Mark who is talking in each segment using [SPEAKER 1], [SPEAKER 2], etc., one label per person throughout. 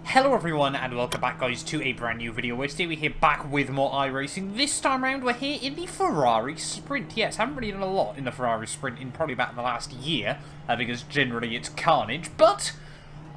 [SPEAKER 1] Hello everyone and welcome back guys to a brand new video where today we're here back with more iRacing. This time around we're here in the Ferrari Sprint. Yes, haven't really done a lot in the Ferrari Sprint in probably about the last year because generally it's carnage, but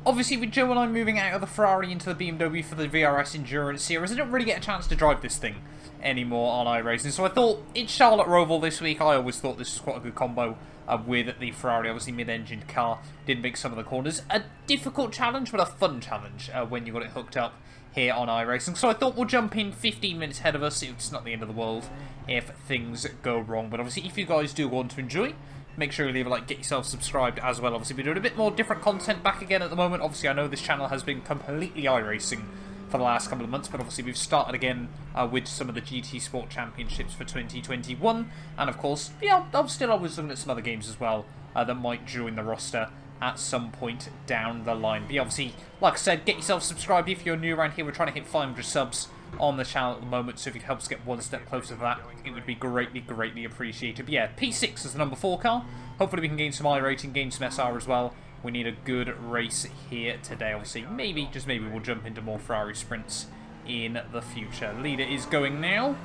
[SPEAKER 1] obviously with Joe and I moving out of the Ferrari into the BMW for the VRS Endurance Series, I don't really get a chance to drive this thing anymore on iRacing, so I thought it's Charlotte Roval this week. I always thought this was quite a good combo with the Ferrari, obviously mid-engined car, did make some of the corners. A difficult challenge, but a fun challenge when you got it hooked up here on iRacing. So I thought we'll jump in 15 minutes ahead of us. It's not the end of the world if things go wrong. But obviously, if you guys do want to enjoy, make sure you leave a like, get yourself subscribed as well. Obviously, we're doing a bit more different content back again at the moment. Obviously, I know this channel has been completely iRacing for the last couple of months, but obviously we've started again with some of the GT Sport Championships for 2021, and of course, yeah, I'm still always looking at some other games as well that might join the roster at some point down the line. But yeah, obviously, like I said, get yourself subscribed if you're new around here. We're trying to hit 500 subs on the channel at the moment, so if you could help us get one step closer to that, it would be greatly appreciated. But yeah, P6 is the number 4 car. Hopefully we can gain some iRating, gain some SR as well. We need a good race here today. Obviously, maybe, just maybe, we'll jump into more Ferrari sprints in the future. Leader is going now,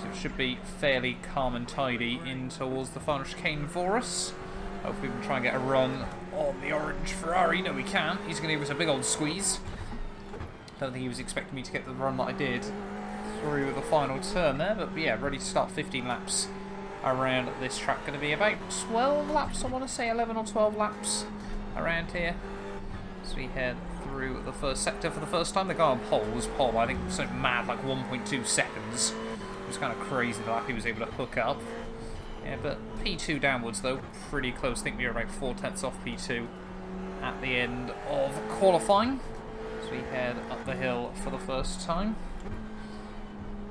[SPEAKER 1] so it should be fairly calm and tidy in towards the final chicane for us. Hopefully we can try and get a run on the orange Ferrari. No, we can't. He's going to give us a big old squeeze. Don't think he was expecting me to get the run that I did through the final turn there, but yeah, ready to start 15 laps around this track. Going to be about 12 laps, I want to say 11 or 12 laps around here. So we head through the first sector for the first time. The guy on pole was pole, I think, something mad, like 1.2 seconds. It was kind of crazy that he was able to hook up. Yeah, but P2 downwards though, pretty close. I think we were about 4/10 off P2 at the end of qualifying. So we head up the hill for the first time.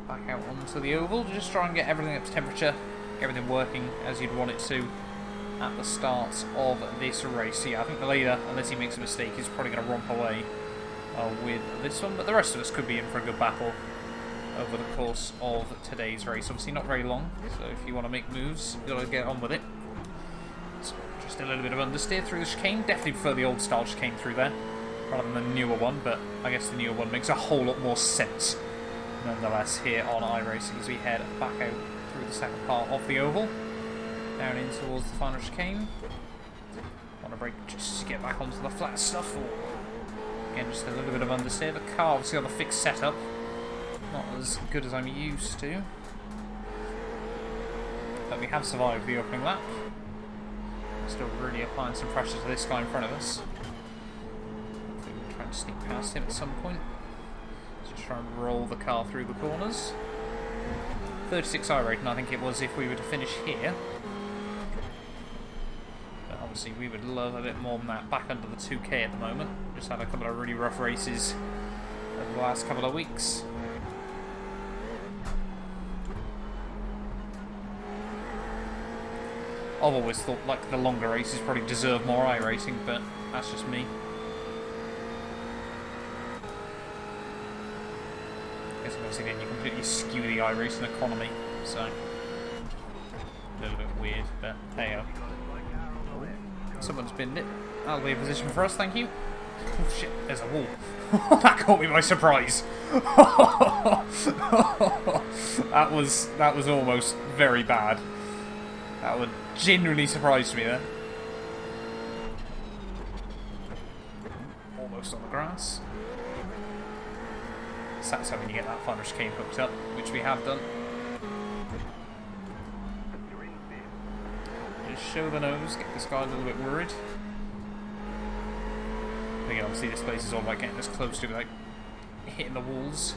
[SPEAKER 1] Back out onto the oval to just try and get everything up to temperature, get everything working as you'd want it to at the start of this race. Yeah, I think the leader, unless he makes a mistake, is probably going to romp away with this one, but the rest of us could be in for a good battle over the course of today's race. Obviously not very long, so if you want to make moves, you've got to get on with it. So just a little bit of understeer through the chicane. Definitely prefer the old style chicane through there rather than the newer one, but I guess the newer one makes a whole lot more sense nonetheless here on iRacing as we head back out through the second part of the oval. Down in towards the final chicane. Want to brake just to get back onto the flat stuff. Again, just a little bit of understeer. The car obviously on the fixed setup, not as good as I'm used to. But we have survived the opening lap. Still really applying some pressure to this guy in front of us. Hopefully we'll try and sneak past him at some point. Just try and roll the car through the corners. 36 iRating, I think it was, if we were to finish here. Obviously, we would love a bit more than that. Back under the 2K at the moment. Just had a couple of really rough races over the last couple of weeks. I've always thought like the longer races probably deserve more iRacing, but that's just me. I guess obviously then you completely skew the iRacing economy, so a little bit weird, but hey-o. Someone's binned it. That'll be a position for us, thank you. Oh shit, there's a wall. That caught me by surprise. That was almost very bad. That would genuinely surprise me there. Almost on the grass. So that's how when you get that final chicane hooked up, which we have done. Show the nose, get this guy a little bit worried. Again, obviously this place is all about getting as close to like hitting the walls.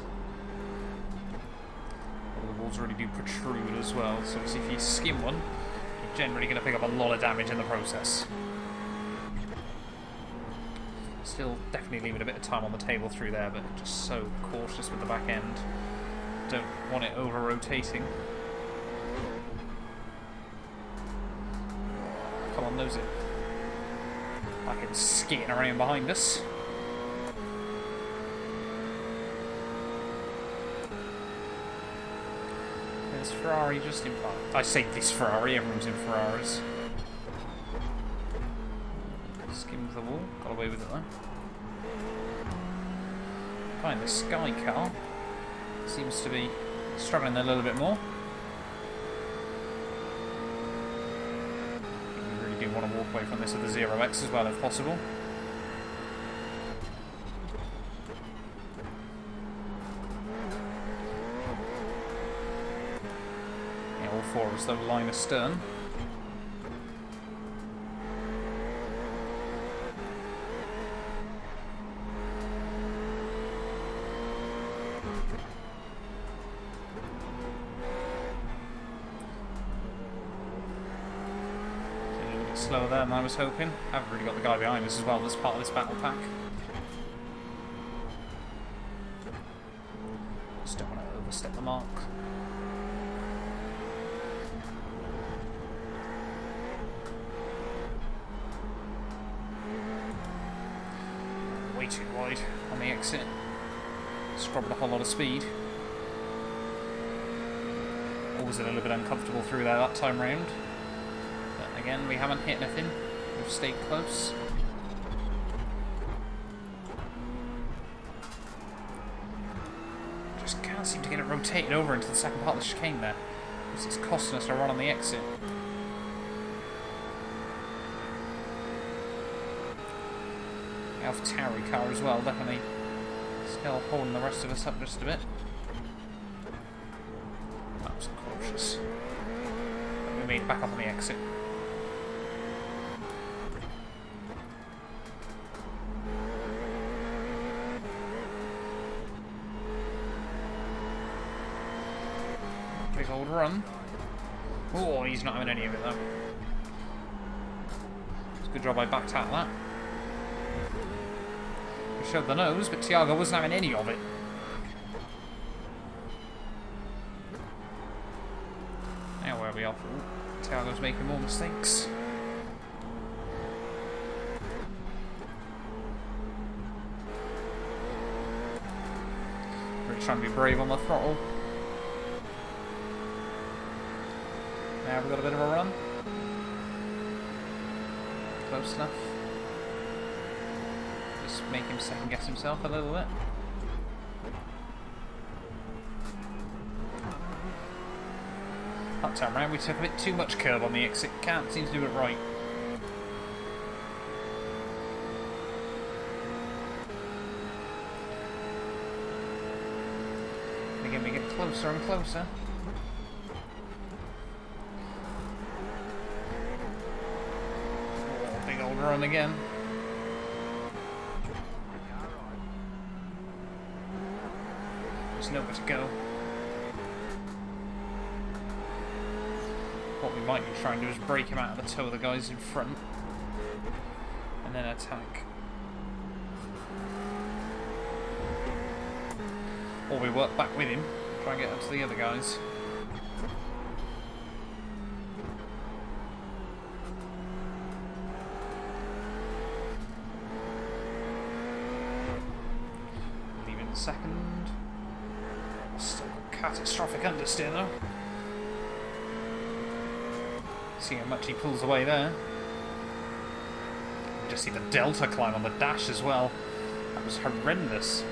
[SPEAKER 1] Well, the walls really do protrude as well, so obviously if you skim one, you're generally going to pick up a lot of damage in the process. Still definitely leaving a bit of time on the table through there, but just so cautious with the back end. Don't want it over-rotating. Come on, nose it. Back in skating around behind us. There's Ferrari just in front. I say this Ferrari, everyone's in Ferraris. Skimmed the wall, got away with it though. Guy in the Sky car seems to be struggling a little bit more. We really do want to walk away from this with the 0x as well if possible. Yeah, all four of us though line astern. Slower there than I was hoping. I haven't really got the guy behind us as well as part of this battle pack. Just don't want to overstep the mark. Way too wide on the exit. Scrubbed a whole lot of speed. Always a little bit uncomfortable through there that time round. Again, we haven't hit anything. We've stayed close. Just can't seem to get it rotated over into the second part of the chicane there. This is costing us a run on the exit. The AlphaTauri car as well, definitely still holding the rest of us up just a bit. That was cautious. But we made it back up on the exit. Big old run. Oh, he's not having any of it though. It's a good job I backed out that. We showed the nose, but Thiago wasn't having any of it. Now where are we off? Thiago's making more mistakes. Really trying to be brave on the throttle. Now we've got a bit of a run. Close enough. Just make him second guess himself a little bit. That time round we took a bit too much curb on the exit. Can't seem to do it right. And again we get closer and closer. Run again. There's nowhere to go. What we might be trying to do is break him out of the toe of the guys in front and then attack. Or we work back with him, try and get up to the other guys. Second. Still catastrophic understeer though. See how much he pulls away there. You just see the delta climb on the dash as well. That was horrendous.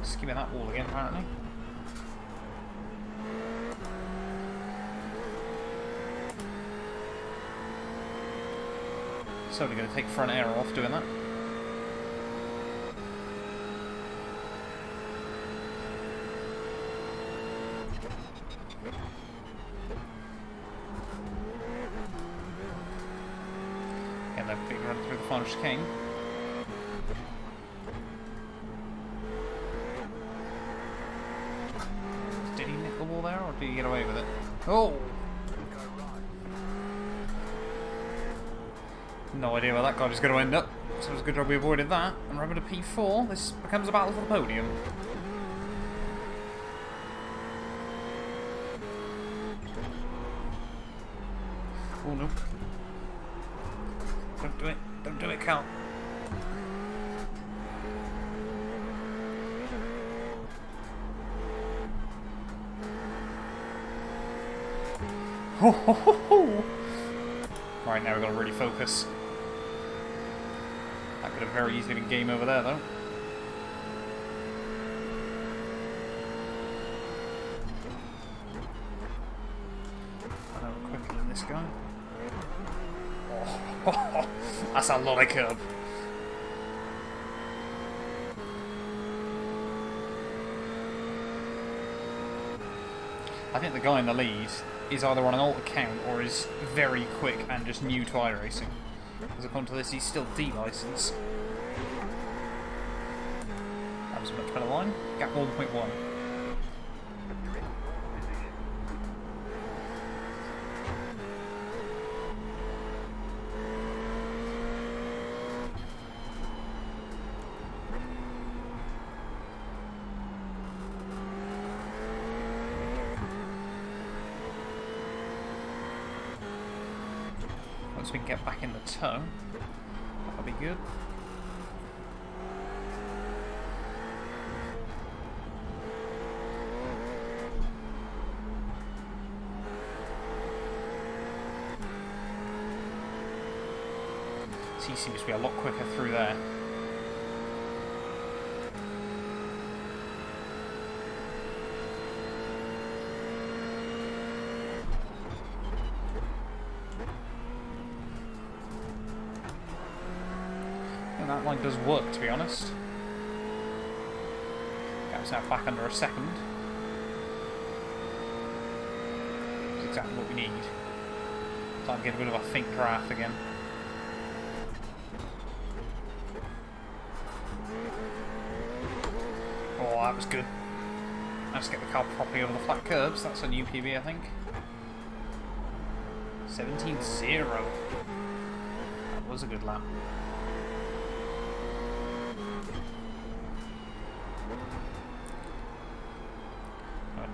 [SPEAKER 1] Skimming that wall again apparently. So we're going to take front air off doing that. Big run through the final chicane. Did he nick the wall there, or did he get away with it? Oh! No idea where that guy was going to end up. So it was a good job we avoided that. And we're over to P4. This becomes a battle for the podium. Oh no. Don't do it. Don't do it, Cal. Ho ho ho ho! Right, now we've got to really focus. That could Could have very easily been game over there, though. I know quicker than this guy. Oh, that's a lot of curb. I think the guy in the lead is either on an alt account or is very quick and just new to iRacing. Because according to this, he's still D-licensed. That was a much better line. Gap 1.1. Once we can get back in the tow, that'll be good. So he seems to be a lot quicker through there. That line does work, to be honest. Gap's now back under a second. That's exactly what we need. Time to get a bit of a think draft again. Oh, that was good. Let's get the car properly over the flat curbs. That's a new PB, I think. 17-0. That was a good lap.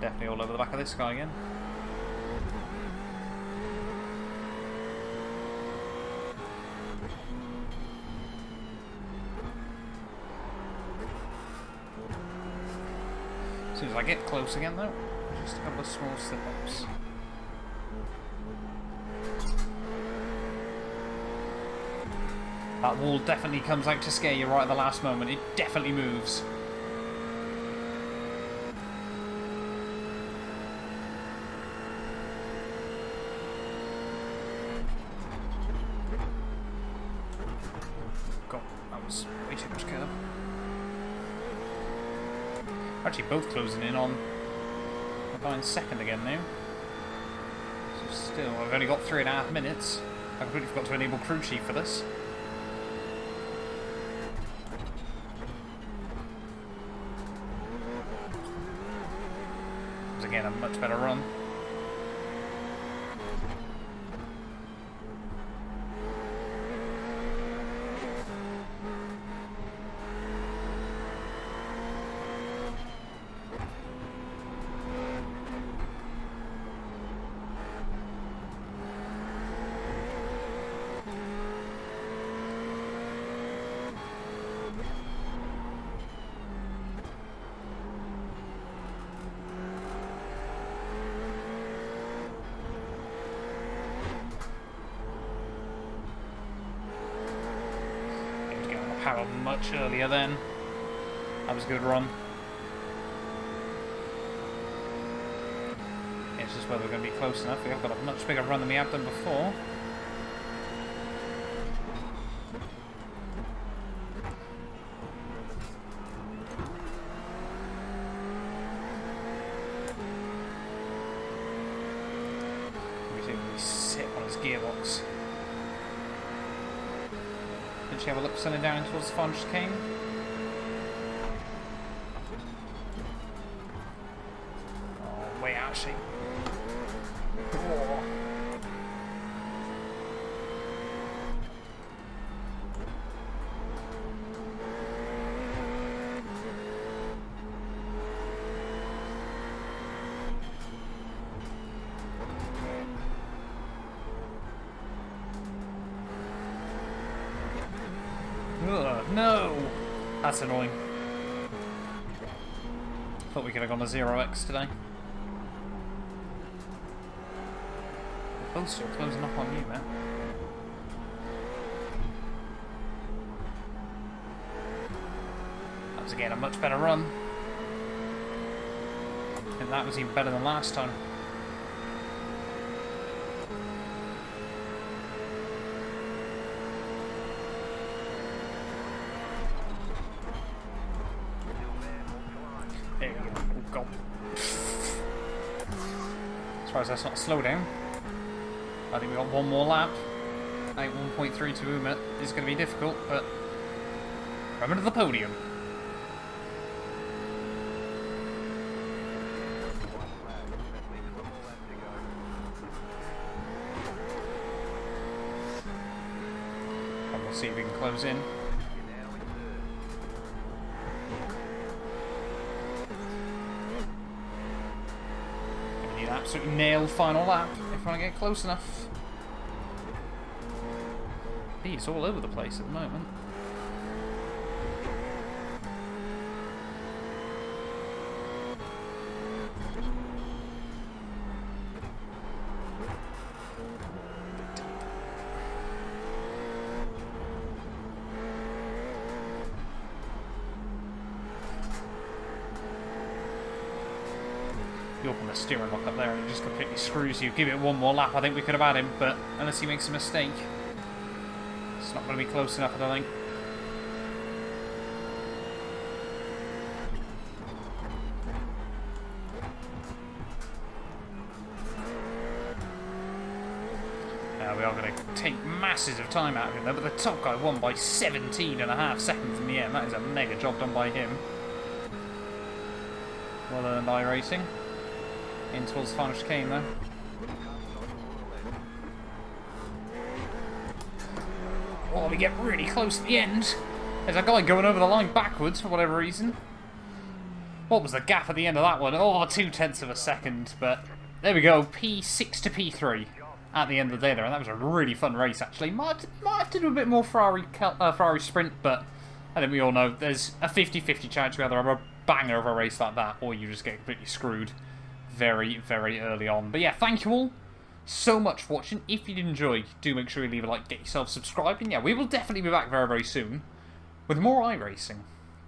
[SPEAKER 1] Definitely all over the back of this guy again. As soon as I get close again though, just a couple of small slip-ups. That wall definitely comes out to scare you right at the last moment. It definitely moves. Way too much curve. Actually, both closing in on the guy in second again now. So still, I've only got 3.5 minutes. I completely forgot to enable crew chief for this. It was again a much better run. Power much earlier then. That was a good run. It's just whether we're going to be close enough. We've got a much bigger run than we have done before. We sit on his gearbox. Did she have a look sending down towards the final chicane? Oh, way out she. Oh. Ugh, no! That's annoying. Thought we could have gone to 0x today. We're both still closing up on you, man. was, again, a much better run. And that was even better than last time. There we go. Oh, God. As far as that's not a slowdown. I think we got one more lap. I think 1.3 to Uma is going to be difficult, but remember to the podium. And we'll see if we can close in. We need an absolutely nailed final lap if I want to get close enough. He's all over the place at the moment. You open the steering lock up there and it just completely screws you. Give it one more lap, I think we could have had him, but unless he makes a mistake, it's not going to be close enough, I don't think. We are going to take masses of time out of him there, but the top guy won by 17.5 seconds in the end. That is a mega job done by him. Well earned iRacing. In towards the final chicane though. Oh, we get really close at the end. There's a guy going over the line backwards for whatever reason. What was the gap at the end of that one? Oh, 0.2 of a second, but there we go. P6 to P3 at the end of the day there, and that was a really fun race actually. Might have to do a bit more Ferrari sprint, but I think we all know there's a 50-50 chance you either have a banger of a race like that, or you just get completely screwed very, very early on. But yeah, thank you all so much for watching. If you did enjoy, do make sure you leave a like, get yourself subscribed, and yeah, we will definitely be back very, very soon with more iRacing.